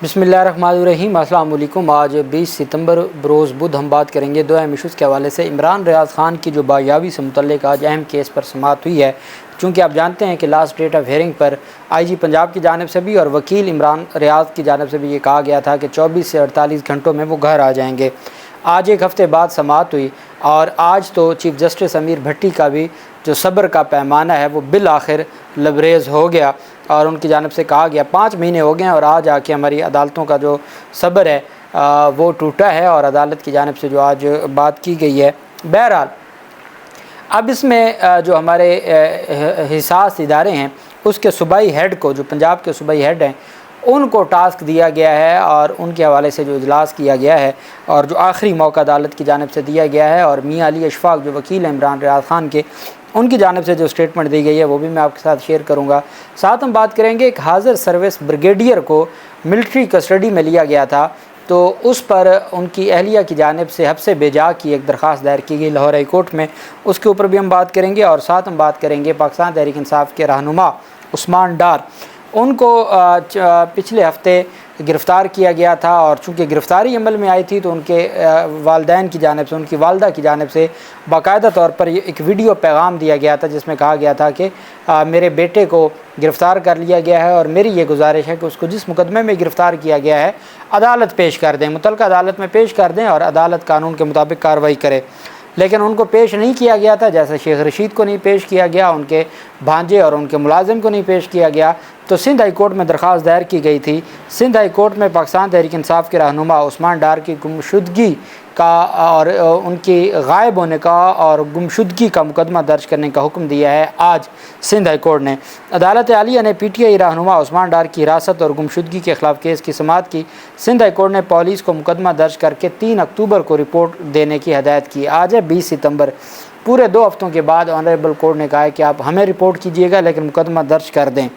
بسم اللہ الرحمن الرحیم۔ السلام علیکم۔ آج 20 ستمبر بروز بدھ ہم بات کریں گے دو اہم ایشوز کے حوالے سے۔ عمران ریاض خان کی جو بایابی سے متعلق آج اہم کیس پر سماعت ہوئی ہے، چونکہ آپ جانتے ہیں کہ لاسٹ ڈیٹ آف ہیئرنگ پر آئی جی پنجاب کی جانب سے بھی اور وکیل عمران ریاض کی جانب سے بھی یہ کہا گیا تھا کہ 24 سے 48 گھنٹوں میں وہ گھر آ جائیں گے۔ آج ایک ہفتے بعد سماعت ہوئی اور آج تو چیف جسٹس امیر بھٹی کا بھی جو صبر کا پیمانہ ہے وہ بالآخر لبریز ہو گیا اور ان کی جانب سے کہا گیا 5 مہینے ہو گئے ہیں اور آج آ کے ہماری عدالتوں کا جو صبر ہے وہ ٹوٹا ہے اور عدالت کی جانب سے جو آج بات کی گئی ہے۔ بہرحال اب اس میں جو ہمارے حساس ادارے ہیں اس کے صوبائی ہیڈ کو، جو پنجاب کے صوبائی ہیڈ ہیں، ان کو ٹاسک دیا گیا ہے اور ان کے حوالے سے جو اجلاس کیا گیا ہے اور جو آخری موقع عدالت کی جانب سے دیا گیا ہے، اور میاں علی اشفاق جو وکیل ہیں عمران ریاض خان کے، ان کی جانب سے جو اسٹیٹمنٹ دی گئی ہے وہ بھی میں آپ کے ساتھ شیئر کروں گا۔ ساتھ ہم بات کریں گے ایک حاضر سروس بریگیڈیئر کو ملٹری کسٹڈی میں لیا گیا تھا، تو اس پر ان کی اہلیہ کی جانب سے حبس بجا کی ایک درخواست دائر کی گئی لاہور ہائی کورٹ میں، اس کے اوپر بھی ہم بات کریں گے۔ اور ساتھ ہم بات کریں گے پاکستان تحریک انصاف کے رہنما عثمان ڈار، ان کو پچھلے ہفتے گرفتار کیا گیا تھا اور چونکہ گرفتاری عمل میں آئی تھی تو ان کے والدین کی جانب سے، ان کی والدہ کی جانب سے باقاعدہ طور پر ایک ویڈیو پیغام دیا گیا تھا جس میں کہا گیا تھا کہ میرے بیٹے کو گرفتار کر لیا گیا ہے اور میری یہ گزارش ہے کہ اس کو جس مقدمے میں گرفتار کیا گیا ہے عدالت پیش کر دیں، متعلقہ عدالت میں پیش کر دیں اور عدالت قانون کے مطابق کارروائی کرے۔ لیکن ان کو پیش نہیں کیا گیا تھا، جیسے شیخ رشید کو نہیں پیش کیا گیا، ان کے بھانجے اور ان کے ملازم کو نہیں پیش کیا گیا، تو سندھ ہائی کورٹ میں درخواست دائر کی گئی تھی۔ سندھ ہائی کورٹ میں پاکستان تحریک انصاف کے رہنما عثمان ڈار کی گمشدگی کا اور ان کی غائب ہونے کا اور گمشدگی کا مقدمہ درج کرنے کا حکم دیا ہے آج سندھ ہائی کورٹ نے۔ عدالت عالیہ نے پی ٹی آئی رہنما عثمان ڈار کی حراست اور گمشدگی کے خلاف کیس کی سماعت کی۔ سندھ ہائی کورٹ نے پولیس کو مقدمہ درج کر کے 3 اکتوبر کو رپورٹ دینے کی ہدایت کی۔ آج ہے 20 ستمبر، پورے 2 ہفتوں کے بعد آنریبل کورٹ نے کہا ہے کہ آپ ہمیں رپورٹ کیجیے گا لیکن مقدمہ درج کر دیں۔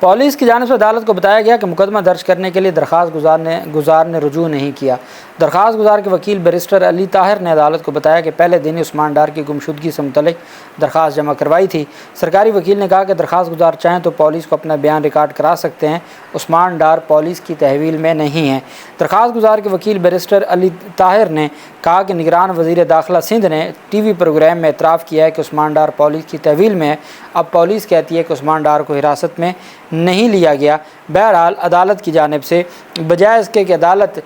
پولیس کی جانب سے عدالت کو بتایا گیا کہ مقدمہ درج کرنے کے لیے درخواست گزار نے رجوع نہیں کیا۔ درخواست گزار کے وکیل بیرسٹر علی طاہر نے عدالت کو بتایا کہ پہلے دن عثمان ڈار کی گمشدگی سے متعلق درخواست جمع کروائی تھی۔ سرکاری وکیل نے کہا کہ درخواست گزار چاہیں تو پولیس کو اپنا بیان ریکارڈ کرا سکتے ہیں، عثمان ڈار پولیس کی تحویل میں نہیں ہیں۔ درخواست گزار کے وکیل بیرسٹر علی طاہر نے کہا کہ نگران وزیر داخلہ سندھ نے ٹی وی پروگرام میں اعتراف کیا ہے کہ عثمان ڈار پولیس کی تحویل میں ہے، اب پولیس کہتی ہے کہ عثمان ڈار کو حراست میں نہیں لیا گیا۔ بہرحال عدالت کی جانب سے بجائے اس کے کہ عدالت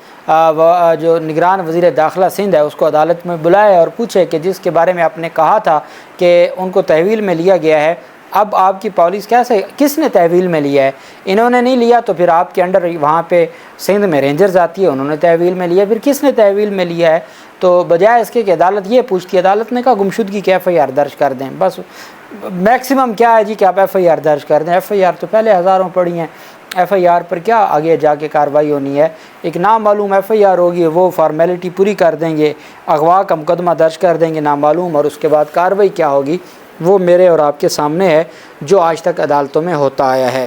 جو نگران وزیر داخلہ سندھ ہے اس کو عدالت میں بلائے اور پوچھے کہ جس کے بارے میں آپ نے کہا تھا کہ ان کو تحویل میں لیا گیا ہے، اب آپ کی پولیس کیسے، کس نے تحویل میں لیا ہے؟ انہوں نے نہیں لیا تو پھر آپ کے انڈر وہاں پہ سندھ میں رینجرز آتی ہے، انہوں نے تحویل میں لیا، پھر کس نے تحویل میں لیا ہے؟ تو بجائے اس کے کہ عدالت یہ پوچھتی ہے، عدالت نے کہا گمشدگی کی ایف آئی آر درج کر دیں۔ بس میکسیمم کیا ہے جی کہ آپ ایف آئی آر درج کر دیں، ایف آئی آر تو پہلے ہزاروں پڑی ہیں، ایف آئی آر پر کیا آگے جا کے کارروائی ہونی ہے؟ ایک نامعلوم ایف آئی آر ہوگی، وہ فارمیلٹی پوری کر دیں گے، اغوا کا مقدمہ درج کر دیں گے نامعلوم، اور اس کے بعد کارروائی کیا ہوگی وہ میرے اور آپ کے سامنے ہے جو آج تک عدالتوں میں ہوتا آیا ہے۔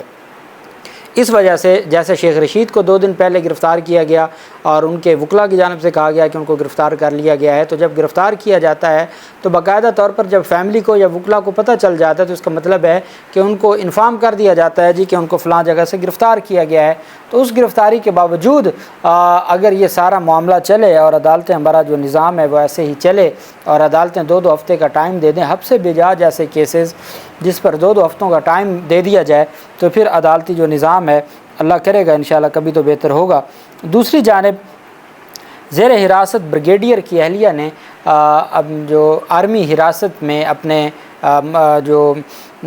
اس وجہ سے جیسے شیخ رشید کو 2 دن پہلے گرفتار کیا گیا اور ان کے وکلاء کی جانب سے کہا گیا کہ ان کو گرفتار کر لیا گیا ہے، تو جب گرفتار کیا جاتا ہے تو باقاعدہ طور پر جب فیملی کو یا وکلاء کو پتہ چل جاتا ہے تو اس کا مطلب ہے کہ ان کو انفارم کر دیا جاتا ہے جی کہ ان کو فلاں جگہ سے گرفتار کیا گیا ہے۔ تو اس گرفتاری کے باوجود اگر یہ سارا معاملہ چلے اور عدالتیں، ہمارا جو نظام ہے وہ ایسے ہی چلے اور عدالتیں 2 ہفتے کا ٹائم دے دیں، حبس بجا جیسے کیسز جس پر 2 ہفتوں کا ٹائم دے دیا جائے، تو پھر عدالتی جو نظام ہے اللہ کرے گا انشاءاللہ کبھی تو بہتر ہوگا۔ دوسری جانب زیر حراست بریگیڈیئر کی اہلیہ نے اب جو آرمی حراست میں اپنے جو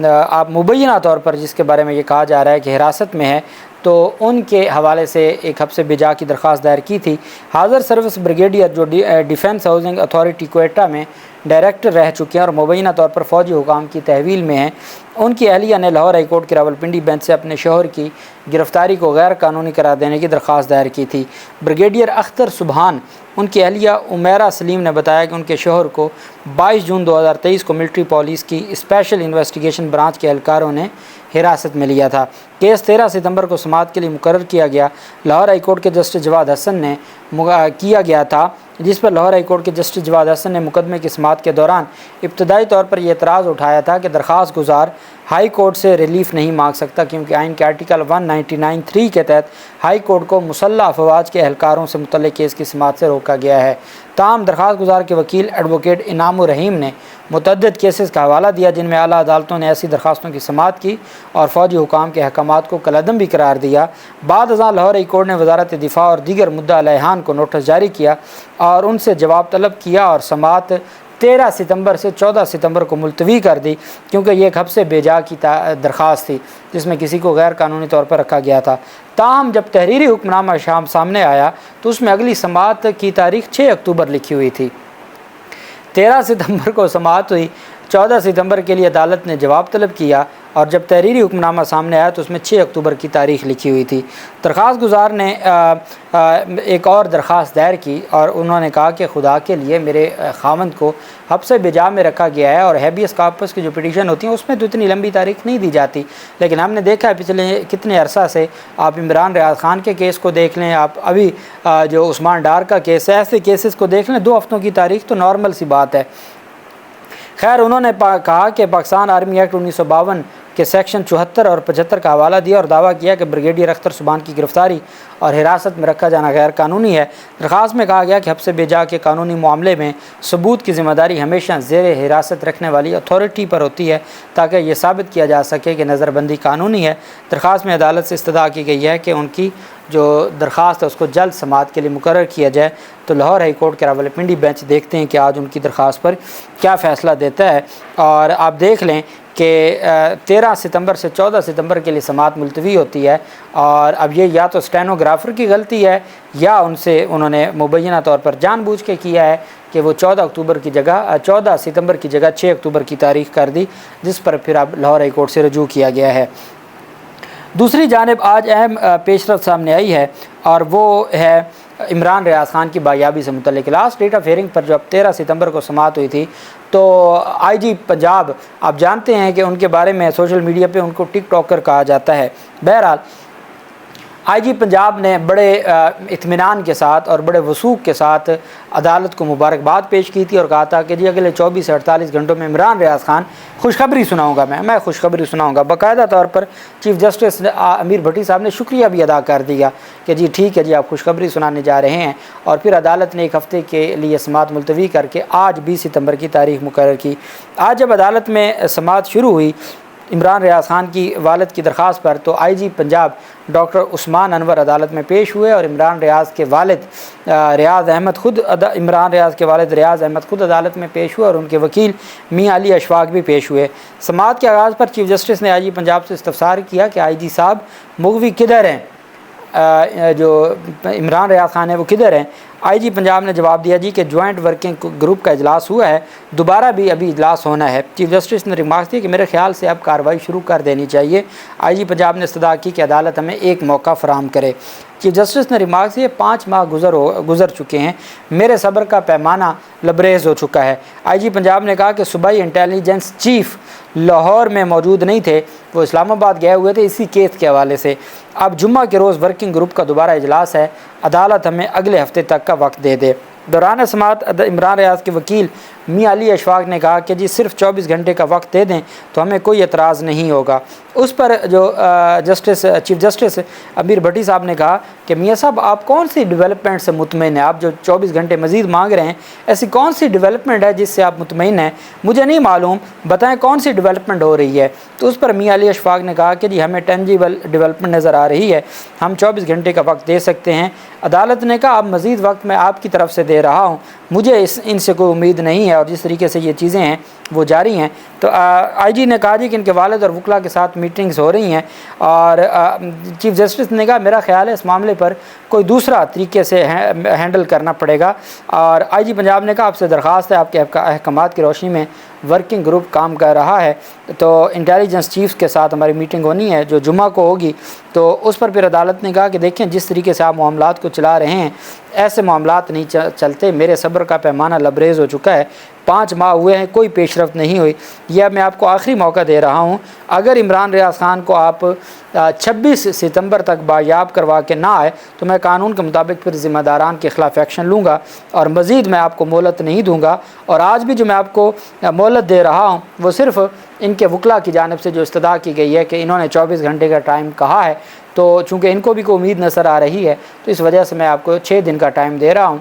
آپ مبینہ طور پر جس کے بارے میں یہ کہا جا رہا ہے کہ حراست میں ہے، تو ان کے حوالے سے ایک حبس بجا کی درخواست دائر کی تھی۔ حاضر سروس بریگیڈیئر جو ڈیفنس ہاؤسنگ اتھارٹی کوئٹہ میں ڈائریکٹر رہ چکے ہیں اور مبینہ طور پر فوجی حکام کی تحویل میں ہیں، ان کی اہلیہ نے لاہور ہائی کورٹ کے راولپنڈی بینچ سے اپنے شوہر کی گرفتاری کو غیر قانونی قرار دینے کی درخواست دائر کی تھی۔ بریگیڈیئر اختر سبحان، ان کی اہلیہ عمیرہ سلیم نے بتایا کہ ان کے شوہر کو 22 جون 2023 کو ملٹری پولیس کی اسپیشل انویسٹیگیشن برانچ کے اہلکاروں نے حراست میں لیا تھا۔ کیس 13 ستمبر کو سماعت کے لیے مقرر کیا گیا۔ لاہور ہائی کورٹ کے جسٹس جواد حسن نے کیا گیا تھا، جس پر لاہور ہائی کورٹ کے جسٹس جواد حسن نے مقدمے کی سماعت کے دوران ابتدائی طور پر یہ اعتراض اٹھایا تھا کہ درخواست گزار ہائی کورٹ سے ریلیف نہیں مانگ سکتا، کیونکہ آئین کے آرٹیکل 199(3) کے تحت ہائی کورٹ کو مسلح افواج کے اہلکاروں سے متعلق کیس کی سماعت سے روکا گیا ہے۔ تاہم درخواست گزار کے وکیل ایڈوکیٹ انعام الرحیم نے متعدد کیسز کا حوالہ دیا جن میں اعلیٰ عدالتوں نے ایسی درخواستوں کی سماعت کی اور فوجی حکام کے احکامات کو کالعدم بھی قرار دیا۔ بعد ازاں لاہور ہائی کورٹ نے وزارت دفاع اور دیگر مدعا علیحان کو نوٹس جاری کیا اور ان سے جواب طلب کیا اور سماعت 13 ستمبر سے 14 ستمبر کو ملتوی کر دی، کیونکہ یہ ایک حبس بے جا کی درخواست تھی جس میں کسی کو غیر قانونی طور پر رکھا گیا تھا۔ تاہم جب تحریری حکم نامہ شام سامنے آیا تو اس میں اگلی سماعت کی تاریخ 6 اکتوبر لکھی ہوئی تھی۔ 13 ستمبر کو سماعت ہوئی، 14 ستمبر کے لیے عدالت نے جواب طلب کیا اور جب تحریری حکم نامہ سامنے آیا تو اس میں 6 اکتوبر کی تاریخ لکھی ہوئی تھی۔ درخواست گزار نے ایک اور درخواست دائر کی اور انہوں نے کہا کہ خدا کے لیے میرے خاوند کو حبس بجا میں رکھا گیا ہے، اور ہیبیس کارپس کی جو پٹیشن ہوتی ہیں اس میں تو اتنی لمبی تاریخ نہیں دی جاتی، لیکن ہم نے دیکھا ہے پچھلے کتنے عرصہ سے، آپ عمران ریاض خان کے کیس کو دیکھ لیں، آپ ابھی جو عثمان ڈار کا کیس ہے، ایسے کیسز کو دیکھ لیں، 2 ہفتوں کی تاریخ تو نارمل سی بات ہے۔ خیر، انہوں نے کہا کہ پاکستان آرمی ایکٹ 1952 کے سیکشن 74 اور 75 کا حوالہ دیا اور دعویٰ کیا کہ بریگیڈیئر اختر سبحان کی گرفتاری اور حراست میں رکھا جانا غیر قانونی ہے۔ درخواست میں کہا گیا کہ حبس بے جا کے قانونی معاملے میں ثبوت کی ذمہ داری ہمیشہ زیر حراست رکھنے والی اتھارٹی پر ہوتی ہے تاکہ یہ ثابت کیا جا سکے کہ نظر بندی قانونی ہے۔ درخواست میں عدالت سے استدعا کی گئی ہے کہ ان کی جو درخواست ہے اس کو جلد سماعت کے لیے مقرر کیا جائے۔ تو لاہور ہائی کورٹ کے راولپنڈی بینچ دیکھتے ہیں کہ آج ان کی درخواست پر کیا فیصلہ دیتا ہے، اور آپ دیکھ لیں کہ 13 ستمبر سے 14 ستمبر کے لیے سماعت ملتوی ہوتی ہے، اور اب یہ یا تو اسٹینوگرافر کی غلطی ہے یا انہوں نے مبینہ طور پر جان بوجھ کے کیا ہے کہ وہ 14 ستمبر کی جگہ 6 اکتوبر کی تاریخ کر دی، جس پر پھر اب لاہور ہائی کورٹ سے رجوع کیا گیا ہے۔ دوسری جانب آج اہم پیش رفت سامنے آئی ہے اور وہ ہے عمران ریاض خان کی بایابی سے متعلق۔ لاسٹ ڈیٹ آف ہیئرنگ پر جب 13 ستمبر کو سماعت ہوئی تھی تو آئی جی پنجاب، آپ جانتے ہیں کہ ان کے بارے میں سوشل میڈیا پہ ان کو ٹک ٹاکر کہا جاتا ہے۔ بہرحال آئی جی پنجاب نے بڑے اطمینان کے ساتھ اور بڑے وثوق کے ساتھ عدالت کو مبارکباد پیش کی تھی اور کہا تھا کہ جی اگلے 24 سے 48 گھنٹوں میں عمران ریاض خان خوشخبری سناؤں گا، میں خوشخبری سناؤں گا۔ باقاعدہ طور پر چیف جسٹس امیر بھٹی صاحب نے شکریہ بھی ادا کر دیا کہ جی ٹھیک ہے جی آپ خوشخبری سنانے جا رہے ہیں، اور پھر عدالت نے 1 ہفتے کے لیے سماعت ملتوی کر کے آج 20 ستمبر کی تاریخ مقرر کی۔ آج جب عدالت میں سماعت شروع ہوئی عمران ریاض خان کی والد کی درخواست پر، تو آئی جی پنجاب ڈاکٹر عثمان انور عدالت میں پیش ہوئے اور عمران ریاض کے والد ریاض احمد خود عدالت میں پیش ہوئے اور ان کے وکیل میاں علی اشفاق بھی پیش ہوئے۔ سماعت کے آغاز پر چیف جسٹس نے آئی جی پنجاب سے استفسار کیا کہ آئی جی صاحب مغوی کدھر ہیں، جو عمران ریاض خان ہے وہ کدھر ہیں؟ آئی جی پنجاب نے جواب دیا جی کہ جوائنٹ ورکنگ گروپ کا اجلاس ہوا ہے، دوبارہ بھی ابھی اجلاس ہونا ہے۔ چیف جسٹس نے ریمارکس دی کہ میرے خیال سے اب کارروائی شروع کر دینی چاہیے۔ آئی جی پنجاب نے استدعا کی کہ عدالت ہمیں ایک موقع فراہم کرے۔ چیف جسٹس نے ریمارکس دیے 5 ماہ گزر چکے ہیں، میرے صبر کا پیمانہ لبریز ہو چکا ہے۔ آئی جی پنجاب نے کہا کہ صوبائی انٹیلیجنس چیف لاہور میں موجود نہیں تھے، وہ اسلام آباد گئے ہوئے تھے اسی کیس کے حوالے سے۔ اب جمعہ کے روز ورکنگ گروپ کا دوبارہ اجلاس ہے، عدالت ہمیں اگلے ہفتے تک کا وقت دے دے۔ دوران سماعت عمران ریاض کے وکیل میاں علی اشفاق نے کہا کہ جی صرف 24 گھنٹے کا وقت دے دیں تو ہمیں کوئی اعتراض نہیں ہوگا۔ اس پر جو چیف جسٹس امیر بھٹی صاحب نے کہا کہ میاں صاحب آپ کون سی ڈیولپمنٹ سے مطمئن ہیں؟ آپ جو 24 گھنٹے مزید مانگ رہے ہیں، ایسی کون سی ڈیولپمنٹ ہے جس سے آپ مطمئن ہیں؟ مجھے نہیں معلوم، بتائیں کون سی ڈیولپمنٹ ہو رہی ہے۔ تو اس پر میاں علی اشفاق نے کہا کہ جی ہمیں ٹینجیبل ڈیولپمنٹ نظر آ رہی ہے، ہم 24 گھنٹے کا وقت دے سکتے ہیں۔ عدالت نے کہا اب مزید وقت میں آپ کی طرف سے دے رہا ہوں، مجھے ان سے کوئی امید نہیں ہے، اور جس طریقے سے یہ چیزیں ہیں وہ جاری ہیں۔ تو آئی جی نے کہا جی کہ ان کے والد اور وکلاء کے ساتھ میٹنگز ہو رہی ہیں، اور چیف جسٹس نے کہا میرا خیال ہے اس معاملے پر کوئی دوسرا طریقے سے ہینڈل کرنا پڑے گا۔ اور آئی جی پنجاب نے کہا آپ سے درخواست ہے، آپ کے احکامات کی روشنی میں ورکنگ گروپ کام کر رہا ہے، تو انٹیلیجنس چیفز کے ساتھ ہماری میٹنگ ہونی ہے جو جمعہ کو ہوگی۔ تو اس پر پھر عدالت نے کہا کہ دیکھیں جس طریقے سے آپ معاملات کو چلا رہے ہیں ایسے معاملات نہیں چلتے، میرے صبر کا پیمانہ لبریز ہو چکا ہے، 5 ماہ ہوئے ہیں کوئی پیش رفت نہیں ہوئی، یہ میں آپ کو آخری موقع دے رہا ہوں۔ اگر عمران ریاض خان کو آپ 26 ستمبر تک بایاب کروا کے نہ آئے تو میں قانون کے مطابق پھر ذمہ داران کے خلاف ایکشن لوں گا، اور مزید میں آپ کو مہلت نہیں دوں گا۔ اور آج بھی جو میں آپ کو مہلت دے رہا ہوں وہ صرف ان کے وکلا کی جانب سے جو استدعا کی گئی ہے کہ انہوں نے 24 گھنٹے کا ٹائم کہا ہے، تو چونکہ ان کو بھی کوئی امید نظر آ رہی ہے تو اس وجہ سے میں آپ کو 6 دن کا ٹائم دے رہا ہوں،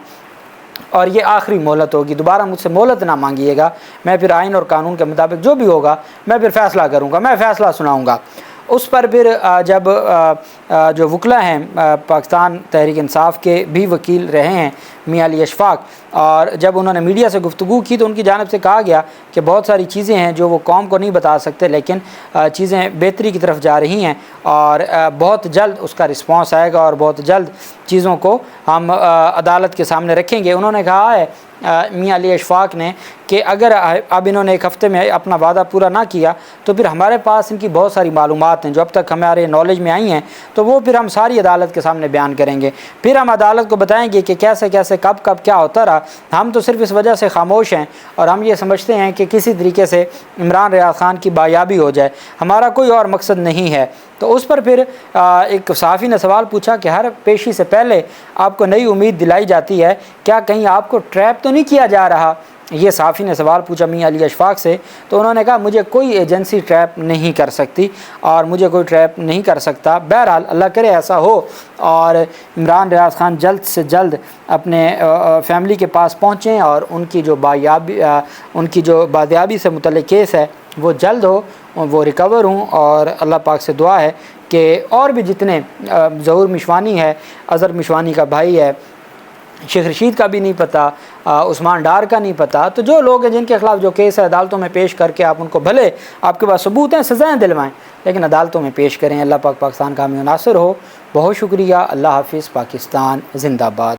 اور یہ آخری مہلت ہوگی، دوبارہ مجھ سے مہلت نہ مانگیے گا، میں پھر آئین اور قانون کے مطابق جو بھی ہوگا میں پھر فیصلہ کروں گا، میں فیصلہ سناؤں گا۔ اس پر پھر جب جو وکلا ہیں پاکستان تحریک انصاف کے بھی وکیل رہے ہیں میاں علی اشفاق، اور جب انہوں نے میڈیا سے گفتگو کی تو ان کی جانب سے کہا گیا کہ بہت ساری چیزیں ہیں جو وہ قوم کو نہیں بتا سکتے، لیکن چیزیں بہتری کی طرف جا رہی ہیں اور بہت جلد اس کا رسپانس آئے گا اور بہت جلد چیزوں کو ہم عدالت کے سامنے رکھیں گے۔ انہوں نے کہا ہے میاں علی اشفاق نے کہ اگر اب انہوں نے 1 ہفتے میں اپنا وعدہ پورا نہ کیا تو پھر ہمارے پاس ان کی بہت ساری معلومات ہیں جو اب تک ہمارے نالج میں آئی ہیں، تو وہ پھر ہم ساری عدالت کے سامنے بیان کریں گے، پھر ہم عدالت کو بتائیں گے کہ کیسے کیسے کب کیا ہوتا رہا۔ ہم تو صرف اس وجہ سے خاموش ہیں اور ہم یہ سمجھتے ہیں کہ کسی طریقے سے عمران ریاض خان کی بایابی ہو جائے، ہمارا کوئی اور مقصد نہیں ہے۔ تو اس پر پھر ایک صحافی نے سوال پوچھا کہ ہر پیشی سے پہلے آپ کو نئی امید دلائی جاتی ہے، کیا کہیں آپ کو ٹریپ تو نہیں کیا جا رہا؟ یہ صحافی نے سوال پوچھا میاں علی اشفاق سے، تو انہوں نے کہا مجھے کوئی ایجنسی ٹریپ نہیں کر سکتی اور مجھے کوئی ٹریپ نہیں کر سکتا۔ بہرحال اللہ کرے ایسا ہو اور عمران ریاض خان جلد سے جلد اپنے فیملی کے پاس پہنچیں اور ان کی جو بازیابی سے متعلق کیس ہے وہ جلد ہو، وہ ریکور ہوں، اور اللہ پاک سے دعا ہے کہ اور بھی جتنے ظہور مشوانی ہے، اظہر مشوانی کا بھائی ہے، شیخ رشید کا بھی نہیں پتہ، عثمان ڈار کا نہیں پتہ، تو جو لوگ ہیں جن کے خلاف جو کیس ہے عدالتوں میں پیش کر کے آپ ان کو، بھلے آپ کے پاس ثبوت ہیں سزائیں دلوائیں لیکن عدالتوں میں پیش کریں۔ اللہ پاک پاکستان کا حامی و ناصر ہو۔ بہت شکریہ۔ اللہ حافظ۔ پاکستان زندہ باد۔